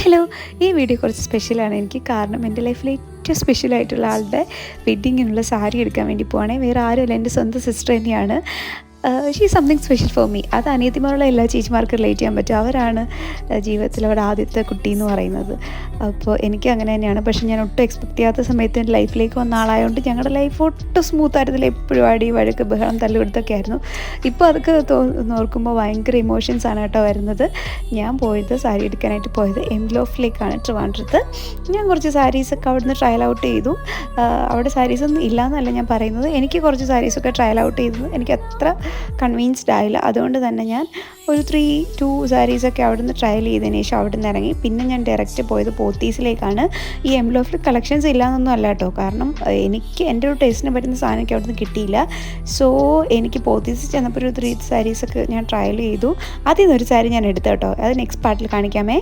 Hello, ഈ video കുറച്ച് സ്പെഷ്യലാണ് എനിക്ക്. കാരണം എൻ്റെ ലൈഫിലെ ഏറ്റവും സ്പെഷ്യലായിട്ടുള്ള ആളുടെ വെഡ്ഡിങ്ങിനുള്ള സാരി എടുക്കാൻ വേണ്ടി പോവാണേ. വേറെ ആരുമല്ല, എൻ്റെ സ്വന്തം സിസ്റ്റർ തന്നെയാണ്. She something special for me. അത് അനിയത്തിമാരുള്ള എല്ലാ ചേച്ചിമാർക്കും റിലേറ്റ് ചെയ്യാൻ പറ്റും. അവരാണ് ജീവിതത്തിൽ അവരുടെ ആദ്യത്തെ കുട്ടി എന്ന് പറയുന്നത്. അപ്പോൾ എനിക്ക് അങ്ങനെ തന്നെയാണ്. പക്ഷേ ഞാൻ ഒട്ടും എക്സ്പെക്ട് ചെയ്യാത്ത സമയത്ത് എൻ്റെ ലൈഫിലേക്ക് വന്ന ആളായതുകൊണ്ട് ഞങ്ങളുടെ ലൈഫ് ഒട്ടും സ്മൂത്ത് ആയിരുന്നില്ല. എപ്പോഴും അടി വഴക്ക് ബഹളം തല്ലുകൊടുത്തൊക്കെ ആയിരുന്നു. ഇപ്പോൾ അതൊക്കെ ഓർക്കുമ്പോൾ ഭയങ്കര ഇമോഷൻസാണ് കേട്ടോ വരുന്നത്. ഞാൻ പോയത് സാരി എടുക്കാനായിട്ട് പോയത് എംഗ്ലോഫിലേക്കാണ്, ട്രിവാൻഡ്രത്ത്. ഞാൻ കുറച്ച് സാരീസൊക്കെ അവിടുന്ന് ട്രയൽ ഔട്ട് ചെയ്തു. അവിടെ സാരീസൊന്നും ഇല്ലയെന്നല്ല ഞാൻ പറയുന്നത്. എനിക്ക് കുറച്ച് സാരീസൊക്കെ ട്രയൽ ഔട്ട് ചെയ്തത് എനിക്ക് അത്ര കൺവീൻസ്ഡ് ആയില്ല. അതുകൊണ്ട് തന്നെ ഞാൻ ഒരു 2 സാരീസൊക്കെ അവിടുന്ന് ട്രയൽ ചെയ്തതിന് ശേഷം അവിടെ നിന്ന് ഇറങ്ങി. പിന്നെ ഞാൻ ഡയറക്റ്റ് പോയത് പോത്തീസിലേക്കാണ്. ഈ എംഗ്ലോഫിൽ കളക്ഷൻസ് ഇല്ലയെന്നൊന്നും അല്ല കേട്ടോ. കാരണം എനിക്ക് എൻ്റെ ഒരു ടേസ്റ്റിന് പറ്റുന്ന സാധനമൊക്കെ അവിടുന്ന് കിട്ടിയില്ല. സോ എനിക്ക് പോത്തീസിൽ ചെന്നപ്പോൾ ഒരു 3 സാരീസൊക്കെ ഞാൻ ട്രയൽ ചെയ്തു. അതിൽ നിന്നൊരു സാരി ഞാൻ എടുത്തു കേട്ടോ. അത് നെക്സ്റ്റ് പാർട്ടിൽ കാണിക്കാമേ.